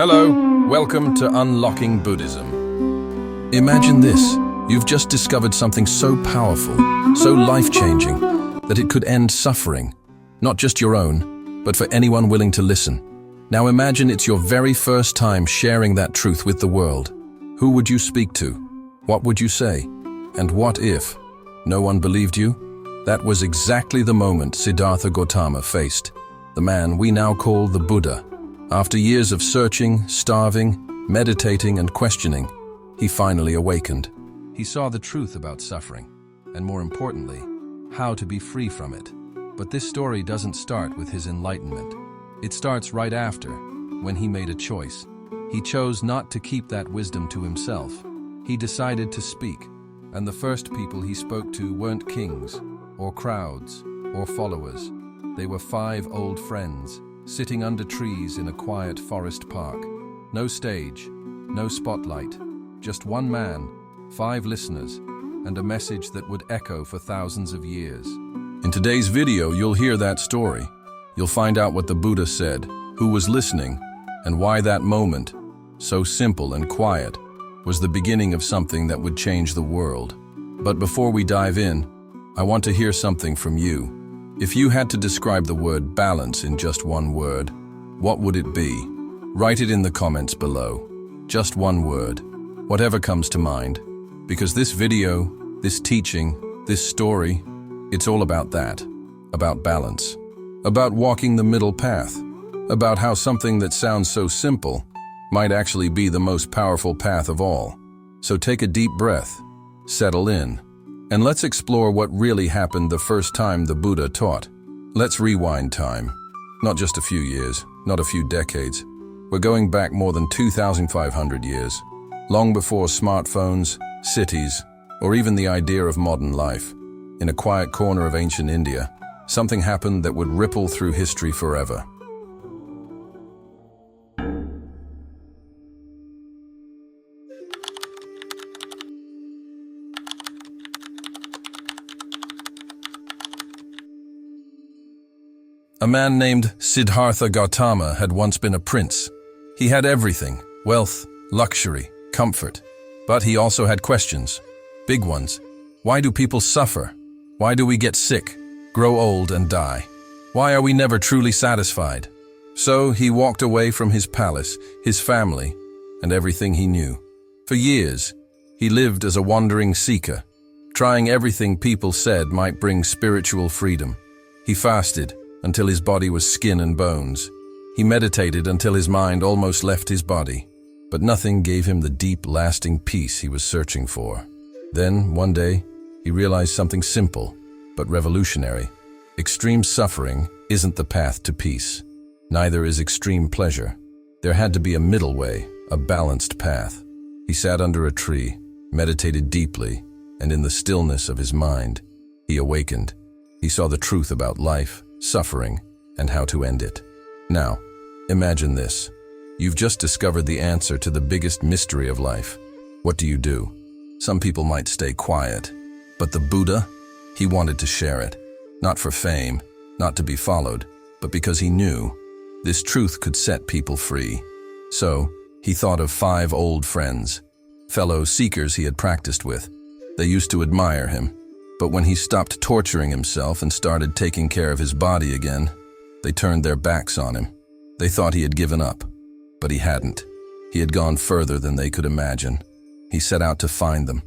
Hello, welcome to Unlocking Buddhism. Imagine this, you've just discovered something so powerful, so life-changing, that it could end suffering, not just your own, but for anyone willing to listen. Now imagine it's your very first time sharing that truth with the world. Who would you speak to? What would you say? And what if no one believed you? That was exactly the moment Siddhartha Gautama faced, the man we now call the Buddha. After years of searching, starving, meditating, and questioning, he finally awakened. He saw the truth about suffering, and more importantly, how to be free from it. But this story doesn't start with his enlightenment. It starts right after, when he made a choice. He chose not to keep that wisdom to himself. He decided to speak, and the first people he spoke to weren't kings, or crowds, or followers. They were 5 old friends, sitting under trees in a quiet forest park. No stage, no spotlight, just one man, 5 listeners, and a message that would echo for thousands of years. In today's video, you'll hear that story. You'll find out what the Buddha said, who was listening, and why that moment, so simple and quiet, was the beginning of something that would change the world. But before we dive in, I want to hear something from you. If you had to describe the word balance in just one word, what would it be? Write it in the comments below. Just one word, whatever comes to mind. Because this video, this teaching, this story, it's all about that. About balance. About walking the middle path. About how something that sounds so simple might actually be the most powerful path of all. So take a deep breath, settle in, and let's explore what really happened the first time the Buddha taught. Let's rewind time. Not just a few years, not a few decades. We're going back more than 2,500 years. Long before smartphones, cities, or even the idea of modern life. In a quiet corner of ancient India, something happened that would ripple through history forever. A man named Siddhartha Gautama had once been a prince. He had everything: wealth, luxury, comfort. But he also had questions. Big ones. Why do people suffer? Why do we get sick, grow old, and die? Why are we never truly satisfied? So he walked away from his palace, his family, and everything he knew. For years, he lived as a wandering seeker, trying everything people said might bring spiritual freedom. He fasted until his body was skin and bones. He meditated until his mind almost left his body. But nothing gave him the deep, lasting peace he was searching for. Then, one day, he realized something simple, but revolutionary. Extreme suffering isn't the path to peace. Neither is extreme pleasure. There had to be a middle way, a balanced path. He sat under a tree, meditated deeply, and in the stillness of his mind, he awakened. He saw the truth about life, suffering, and how to end it. Now, imagine this. You've just discovered the answer to the biggest mystery of life. What do you do? Some people might stay quiet, but the Buddha, he wanted to share it. Not for fame, not to be followed, but because he knew this truth could set people free. So, he thought of 5 old friends, fellow seekers he had practiced with. They used to admire him. But when he stopped torturing himself and started taking care of his body again, they turned their backs on him. They thought he had given up, but he hadn't. He had gone further than they could imagine. He set out to find them.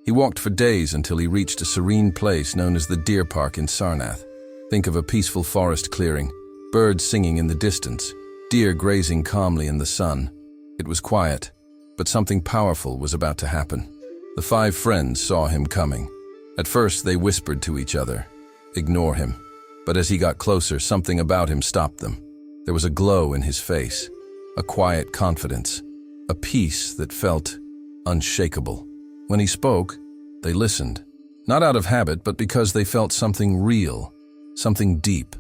He walked for days until he reached a serene place known as the Deer Park in Sarnath. Think of a peaceful forest clearing, birds singing in the distance, deer grazing calmly in the sun. It was quiet, but something powerful was about to happen. The 5 friends saw him coming. At first, they whispered to each other, "Ignore him." But as he got closer, something about him stopped them. There was a glow in his face, a quiet confidence, a peace that felt unshakable. When he spoke, they listened, not out of habit, but because they felt something real, something deep.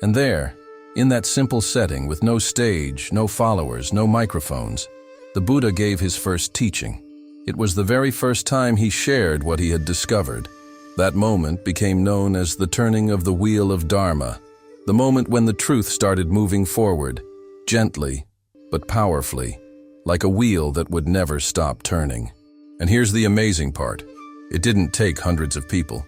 And there, in that simple setting with no stage, no followers, no microphones, the Buddha gave his first teaching. It was the very first time he shared what he had discovered. That moment became known as the turning of the wheel of Dharma, the moment when the truth started moving forward, gently, but powerfully, like a wheel that would never stop turning. And here's the amazing part. It didn't take hundreds of people.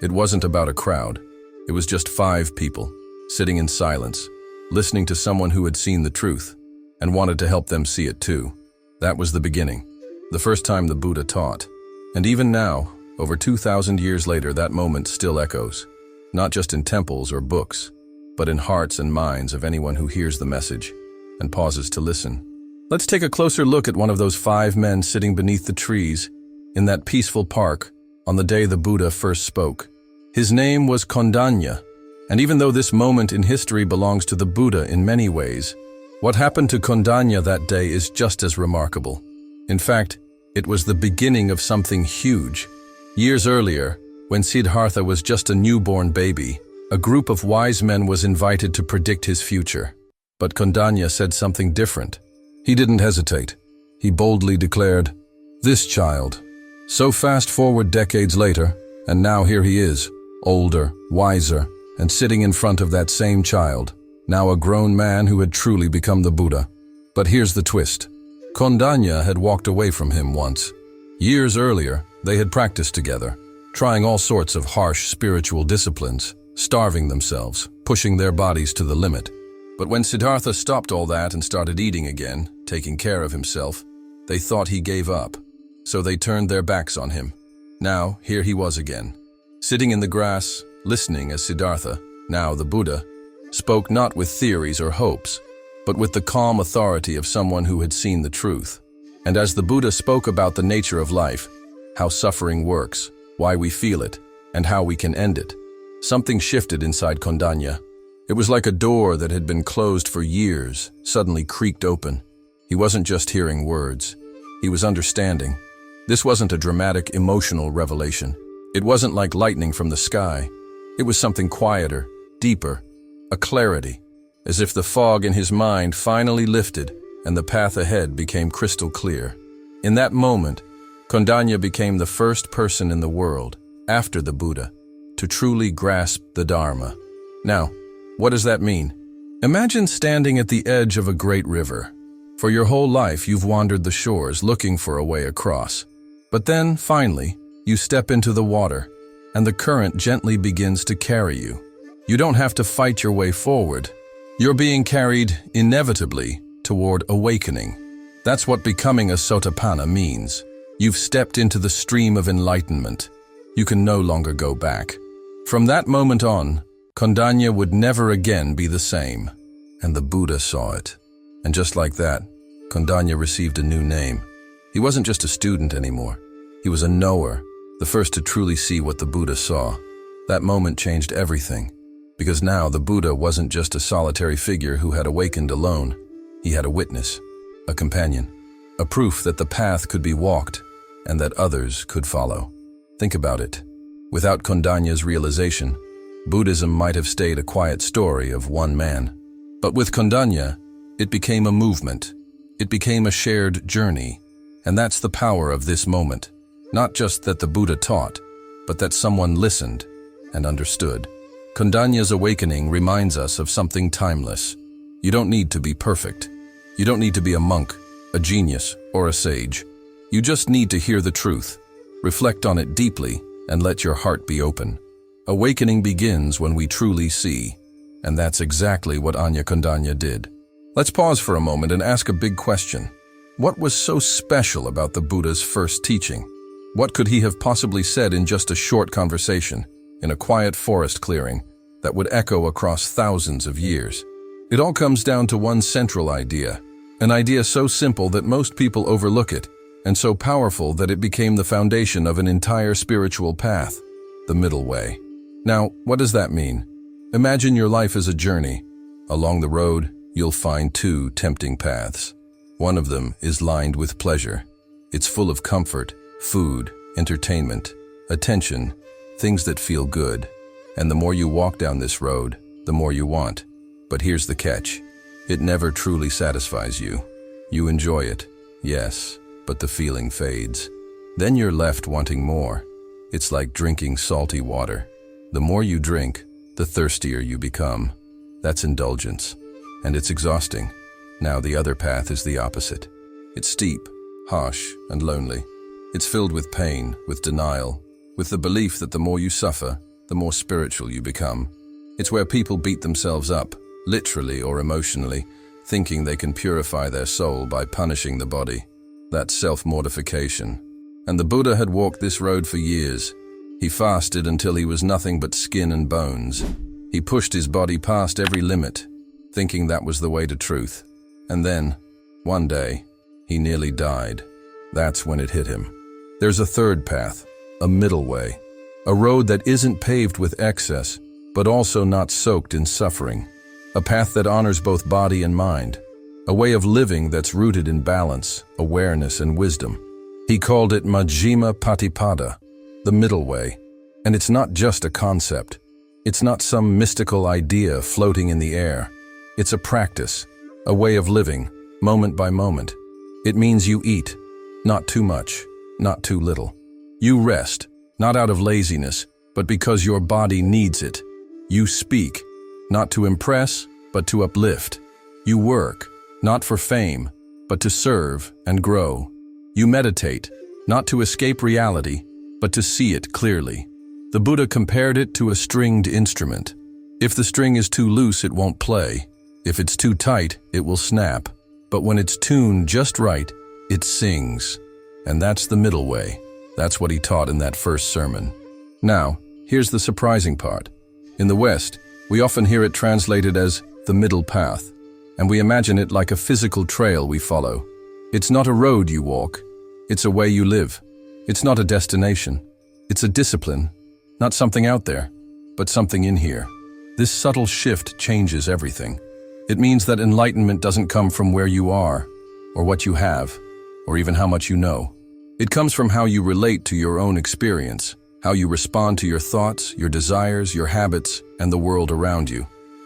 It wasn't about a crowd. It was just 5 people, sitting in silence, listening to someone who had seen the truth and wanted to help them see it too. That was the beginning, the first time the Buddha taught. And even now, over 2,000 years later, that moment still echoes, not just in temples or books, but in hearts and minds of anyone who hears the message and pauses to listen. Let's take a closer look at one of those 5 men sitting beneath the trees in that peaceful park on the day the Buddha first spoke. His name was Kondanya, and even though this moment in history belongs to the Buddha in many ways, what happened to Kondanya that day is just as remarkable. In fact, it was the beginning of something huge. Years earlier, when Siddhartha was just a newborn baby, a group of wise men was invited to predict his future. But Kondanya said something different. He didn't hesitate. He boldly declared, "This child." So fast forward decades later, and now here he is, older, wiser, and sitting in front of that same child, now a grown man who had truly become the Buddha. But here's the twist. Kondanya had walked away from him once. Years earlier, they had practiced together, trying all sorts of harsh spiritual disciplines, starving themselves, pushing their bodies to the limit. But when Siddhartha stopped all that and started eating again, taking care of himself, they thought he gave up. So they turned their backs on him. Now, here he was again, sitting in the grass, listening as Siddhartha, now the Buddha, spoke not with theories or hopes, but with the calm authority of someone who had seen the truth. And as the Buddha spoke about the nature of life, how suffering works, why we feel it, and how we can end it, something shifted inside Kondanya. It was like a door that had been closed for years, suddenly creaked open. He wasn't just hearing words. He was understanding. This wasn't a dramatic, emotional revelation. It wasn't like lightning from the sky. It was something quieter, deeper, a clarity, as if the fog in his mind finally lifted and the path ahead became crystal clear. In that moment, Kondanya became the first person in the world, after the Buddha, to truly grasp the Dharma. Now, what does that mean? Imagine standing at the edge of a great river. For your whole life, you've wandered the shores looking for a way across. But then, finally, you step into the water, and the current gently begins to carry you. You don't have to fight your way forward. You're being carried, inevitably, toward awakening. That's what becoming a Sotapanna means. You've stepped into the stream of enlightenment. You can no longer go back. From that moment on, Kondanya would never again be the same. And the Buddha saw it. And just like that, Kondanya received a new name. He wasn't just a student anymore. He was a knower, the first to truly see what the Buddha saw. That moment changed everything, because now the Buddha wasn't just a solitary figure who had awakened alone. He had a witness, a companion, a proof that the path could be walked and that others could follow. Think about it. Without Kondanya's realization, Buddhism might have stayed a quiet story of one man. But with Kondanya, it became a movement. It became a shared journey. And that's the power of this moment. Not just that the Buddha taught, but that someone listened and understood. Kondanya's awakening reminds us of something timeless. You don't need to be perfect. You don't need to be a monk, a genius, or a sage. You just need to hear the truth, reflect on it deeply, and let your heart be open. Awakening begins when we truly see, and that's exactly what Anya Kondanya did. Let's pause for a moment and ask a big question. What was so special about the Buddha's first teaching? What could he have possibly said in just a short conversation, in a quiet forest clearing, that would echo across thousands of years? It all comes down to one central idea, an idea so simple that most people overlook it, and so powerful that it became the foundation of an entire spiritual path, the middle way. Now, what does that mean? Imagine your life as a journey. Along the road, you'll find 2 tempting paths. One of them is lined with pleasure. It's full of comfort, food, entertainment, attention, things that feel good. And the more you walk down this road, the more you want. But here's the catch. It never truly satisfies you. You enjoy it, yes, but the feeling fades. Then you're left wanting more. It's like drinking salty water. The more you drink, the thirstier you become. That's indulgence. And it's exhausting. Now the other path is the opposite. It's steep, harsh, and lonely. It's filled with pain, with denial, with the belief that the more you suffer, the more spiritual you become. It's where people beat themselves up, literally or emotionally, thinking they can purify their soul by punishing the body. That's self-mortification. And the Buddha had walked this road for years. He fasted until he was nothing but skin and bones. He pushed his body past every limit, thinking that was the way to truth. And then, one day, he nearly died. That's when it hit him. There's a third path, a middle way, a road that isn't paved with excess, but also not soaked in suffering. A path that honors both body and mind, a way of living that's rooted in balance, awareness, and wisdom. He called it Majjhima Patipada, the middle way. And it's not just a concept. It's not some mystical idea floating in the air. It's a practice, a way of living, moment by moment. It means you eat, not too much, not too little. You rest, not out of laziness, but because your body needs it. You speak, not to impress, but to uplift. You work, not for fame, but to serve and grow. You meditate, not to escape reality, but to see it clearly. The Buddha compared it to a stringed instrument. If the string is too loose, it won't play. If it's too tight, it will snap. But when it's tuned just right, it sings. And that's the middle way. That's what he taught in that first sermon. Now, here's the surprising part. In the West, we often hear it translated as the middle path, and we imagine it like a physical trail we follow. It's not a road you walk, it's a way you live. It's not a destination, it's a discipline, not something out there, but something in here. This subtle shift changes everything. It means that enlightenment doesn't come from where you are, or what you have, or even how much you know. It comes from how you relate to your own experience, how you respond to your thoughts, your desires, your habits, and the world around you.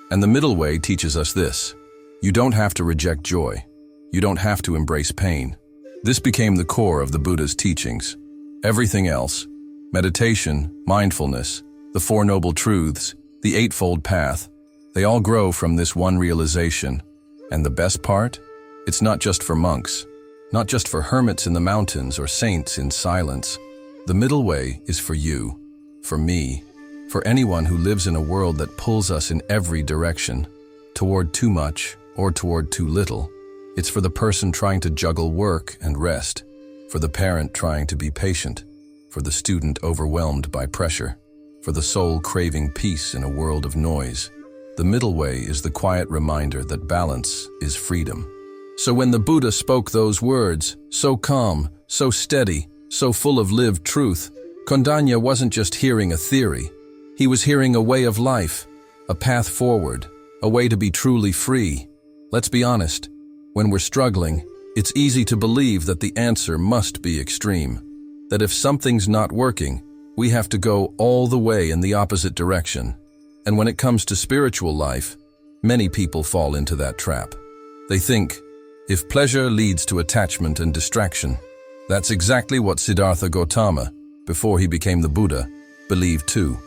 And the middle way teaches us this. You don't have to reject joy. You don't have to embrace pain. This became the core of the Buddha's teachings. Everything else, meditation, mindfulness, the Four Noble Truths, the Eightfold Path, they all grow from this one realization. And the best part? It's not just for monks, not just for hermits in the mountains or saints in silence. The middle way is for you, for me, for anyone who lives in a world that pulls us in every direction, toward too much or toward too little. It's for the person trying to juggle work and rest, for the parent trying to be patient, for the student overwhelmed by pressure, for the soul craving peace in a world of noise. The middle way is the quiet reminder that balance is freedom. So when the Buddha spoke those words, so calm, so steady, so full of lived truth, Kondanya wasn't just hearing a theory. He was hearing a way of life, a path forward, a way to be truly free. Let's be honest, when we're struggling, it's easy to believe that the answer must be extreme, that if something's not working, we have to go all the way in the opposite direction. And when it comes to spiritual life, many people fall into that trap. They think, if pleasure leads to attachment and distraction, that's exactly what Siddhartha Gautama, before he became the Buddha, believed too.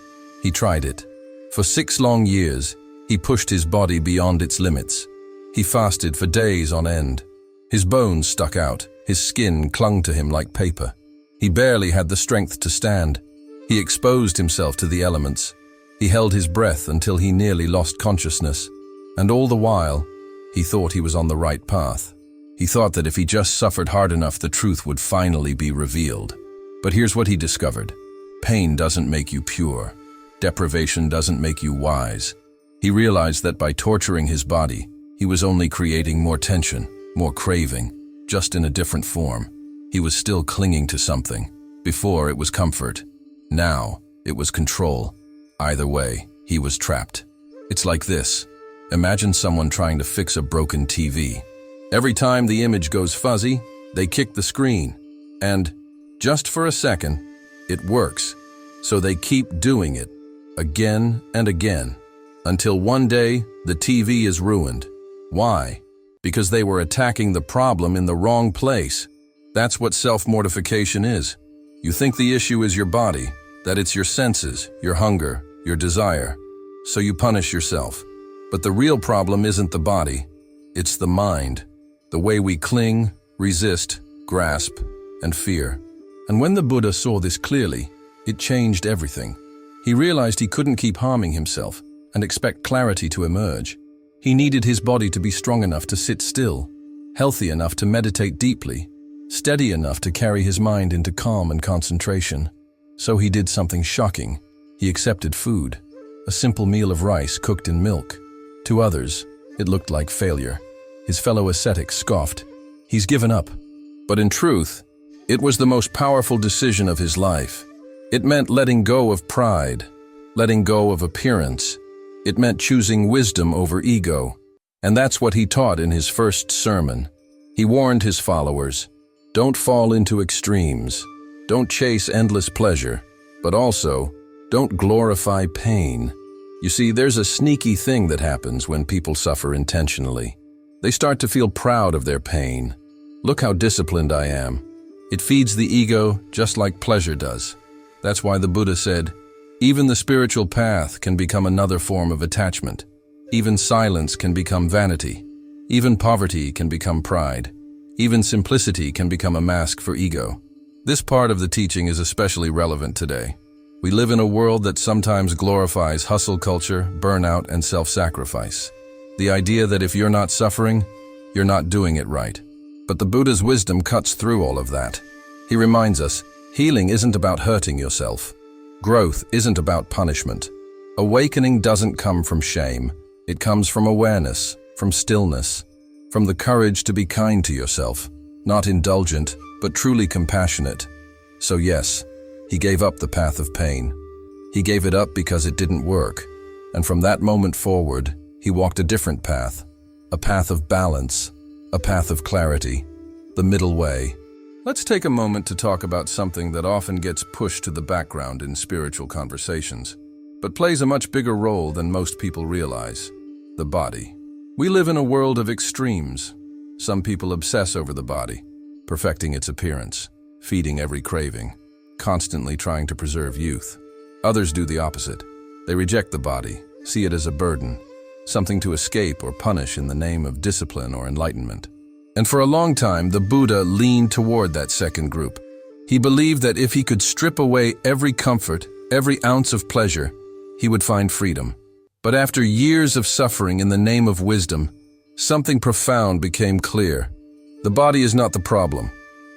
He tried it. For 6 long years, he pushed his body beyond its limits. He fasted for days on end. His bones stuck out, his skin clung to him like paper. He barely had the strength to stand. He exposed himself to the elements. He held his breath until he nearly lost consciousness. And all the while, he thought he was on the right path. He thought that if he just suffered hard enough, the truth would finally be revealed. But here's what he discovered. Pain doesn't make you pure. Deprivation doesn't make you wise. He realized that by torturing his body, he was only creating more tension, more craving, just in a different form. He was still clinging to something. Before, it was comfort. Now, it was control. Either way, he was trapped. It's like this. Imagine someone trying to fix a broken TV. Every time the image goes fuzzy, they kick the screen. And, just for a second, it works. So they keep doing it, again and again, until one day, the TV is ruined. Why? Because they were attacking the problem in the wrong place. That's what self-mortification is. You think the issue is your body, that it's your senses, your hunger, your desire. So you punish yourself. But the real problem isn't the body. It's the mind, the way we cling, resist, grasp, and fear. And when the Buddha saw this clearly, it changed everything. He realized he couldn't keep harming himself and expect clarity to emerge. He needed his body to be strong enough to sit still, healthy enough to meditate deeply, steady enough to carry his mind into calm and concentration. So he did something shocking. He accepted food, a simple meal of rice cooked in milk. To others, it looked like failure. His fellow ascetics scoffed. He's given up. But in truth, it was the most powerful decision of his life. It meant letting go of pride, letting go of appearance. It meant choosing wisdom over ego. And that's what he taught in his first sermon. He warned his followers, don't fall into extremes. Don't chase endless pleasure, but also, don't glorify pain. You see, there's a sneaky thing that happens when people suffer intentionally. They start to feel proud of their pain. Look how disciplined I am. It feeds the ego just like pleasure does. That's why the Buddha said, even the spiritual path can become another form of attachment. Even silence can become vanity. Even poverty can become pride. Even simplicity can become a mask for ego. This part of the teaching is especially relevant today. We live in a world that sometimes glorifies hustle culture, burnout, and self-sacrifice. The idea that if you're not suffering, you're not doing it right. But the Buddha's wisdom cuts through all of that. He reminds us, healing isn't about hurting yourself. Growth isn't about punishment. Awakening doesn't come from shame. It comes from awareness, from stillness, from the courage to be kind to yourself, not indulgent, but truly compassionate. So yes, he gave up the path of pain. He gave it up because it didn't work. And from that moment forward, he walked a different path, a path of balance, a path of clarity, the middle way. Let's take a moment to talk about something that often gets pushed to the background in spiritual conversations, but plays a much bigger role than most people realize: the body. We live in a world of extremes. Some people obsess over the body, perfecting its appearance, feeding every craving, constantly trying to preserve youth. Others do the opposite. They reject the body, see it as a burden, something to escape or punish in the name of discipline or enlightenment. And for a long time, the Buddha leaned toward that second group. He believed that if he could strip away every comfort, every ounce of pleasure, he would find freedom. But after years of suffering in the name of wisdom, something profound became clear. The body is not the problem,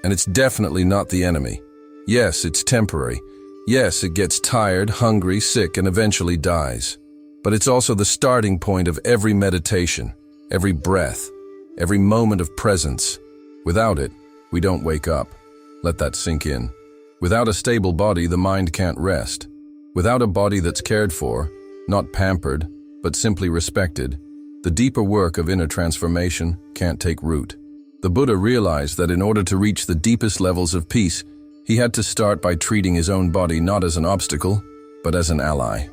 and it's definitely not the enemy. Yes, it's temporary. Yes, it gets tired, hungry, sick, and eventually dies. But it's also the starting point of every meditation, every breath, every moment of presence. Without it, we don't wake up. Let that sink in. Without a stable body, the mind can't rest. Without a body that's cared for, not pampered, but simply respected, the deeper work of inner transformation can't take root. The Buddha realized that in order to reach the deepest levels of peace, he had to start by treating his own body not as an obstacle, but as an ally.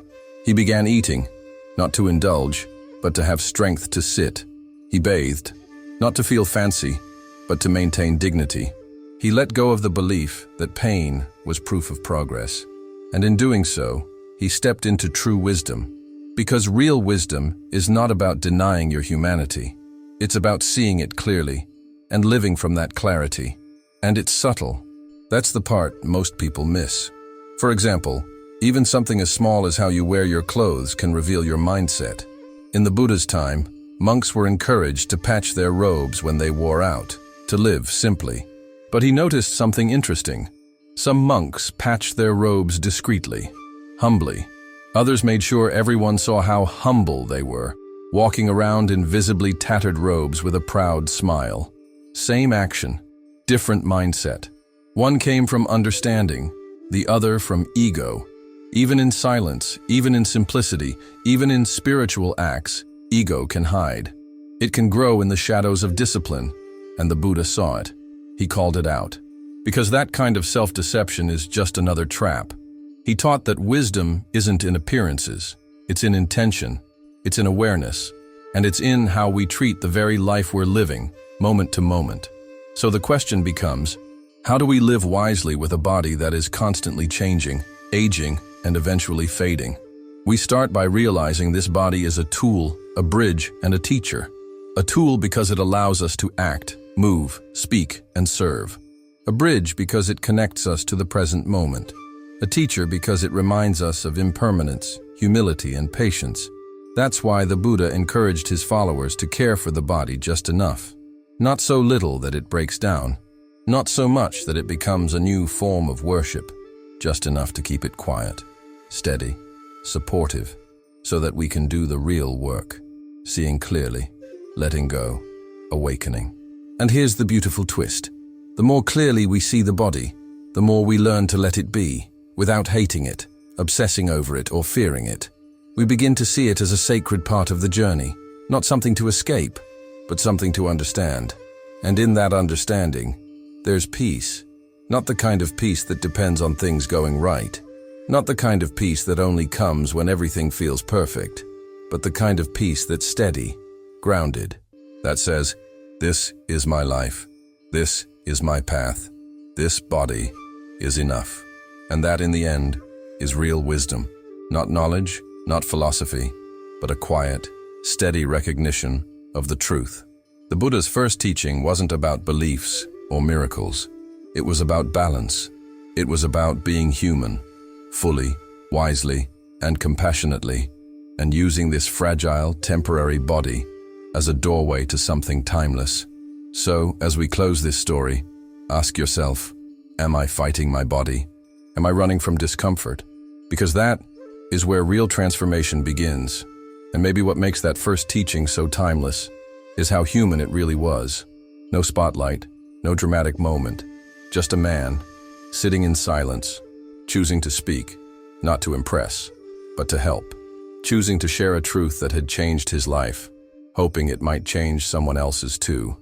He began eating, not to indulge, but to have strength to sit. He bathed, not to feel fancy, but to maintain dignity. He let go of the belief that pain was proof of progress. And in doing so, he stepped into true wisdom. Because real wisdom is not about denying your humanity. It's about seeing it clearly and living from that clarity. And it's subtle. That's the part most people miss. For example, even something as small as how you wear your clothes can reveal your mindset. In the Buddha's time, monks were encouraged to patch their robes when they wore out, to live simply. But he noticed something interesting. Some monks patched their robes discreetly, humbly. Others made sure everyone saw how humble they were, walking around in visibly tattered robes with a proud smile. Same action, different mindset. One came from understanding, the other from ego. Even in silence, even in simplicity, even in spiritual acts, ego can hide. It can grow in the shadows of discipline, and the Buddha saw it. He called it out. Because that kind of self-deception is just another trap. He taught that wisdom isn't in appearances, it's in intention, it's in awareness, and it's in how we treat the very life we're living, moment to moment. So the question becomes, how do we live wisely with a body that is constantly changing, aging, and eventually fading? We start by realizing this body is a tool, a bridge, and a teacher. A tool because it allows us to act, move, speak, and serve. A bridge because it connects us to the present moment. A teacher because it reminds us of impermanence, humility, and patience. That's why the Buddha encouraged his followers to care for the body just enough. Not so little that it breaks down. Not so much that it becomes a new form of worship. Just enough to keep it quiet, steady, supportive, so that we can do the real work. Seeing clearly, letting go, awakening. And here's the beautiful twist. The more clearly we see the body, the more we learn to let it be, without hating it, obsessing over it, or fearing it. We begin to see it as a sacred part of the journey, not something to escape, but something to understand. And in that understanding, there's peace. Not the kind of peace that depends on things going right. Not the kind of peace that only comes when everything feels perfect, but the kind of peace that's steady, grounded, that says, this is my life, this is my path, this body is enough. And that in the end is real wisdom, not knowledge, not philosophy, but a quiet, steady recognition of the truth. The Buddha's first teaching wasn't about beliefs or miracles. It was about balance. It was about being human, fully, wisely, and compassionately, and using this fragile, temporary body as a doorway to something timeless. So, as we close this story, ask yourself, am I fighting my body? Am I running from discomfort? Because that is where real transformation begins. And maybe what makes that first teaching so timeless is how human it really was. No spotlight, no dramatic moment, just a man sitting in silence, choosing to speak, not to impress, but to help, choosing to share a truth that had changed his life, hoping it might change someone else's too.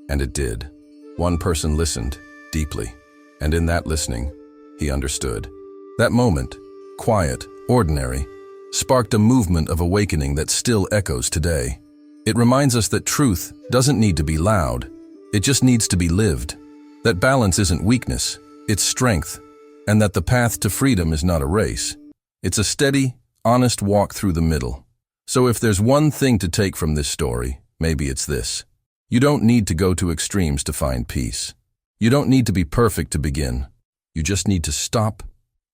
And it did. One person listened deeply, and in that listening, he understood. That moment, quiet, ordinary, sparked a movement of awakening that still echoes today. It reminds us that truth doesn't need to be loud, it just needs to be lived. That balance isn't weakness, it's strength, and that the path to freedom is not a race. It's a steady, honest walk through the middle. So if there's one thing to take from this story, maybe it's this. You don't need to go to extremes to find peace. You don't need to be perfect to begin. You just need to stop,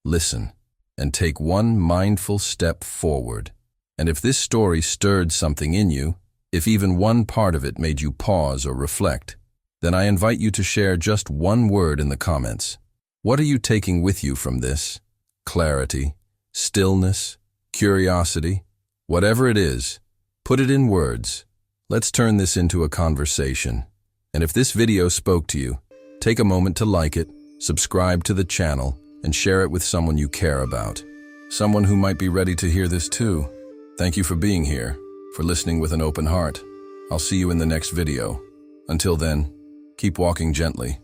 listen, and take one mindful step forward. And if this story stirred something in you, if even one part of it made you pause or reflect, then I invite you to share just one word in the comments. What are you taking with you from this? Clarity, stillness, curiosity, whatever it is, put it in words. Let's turn this into a conversation. And if this video spoke to you, take a moment to like it, subscribe to the channel, and share it with someone you care about. Someone who might be ready to hear this too. Thank you for being here, for listening with an open heart. I'll see you in the next video. Until then, keep walking gently.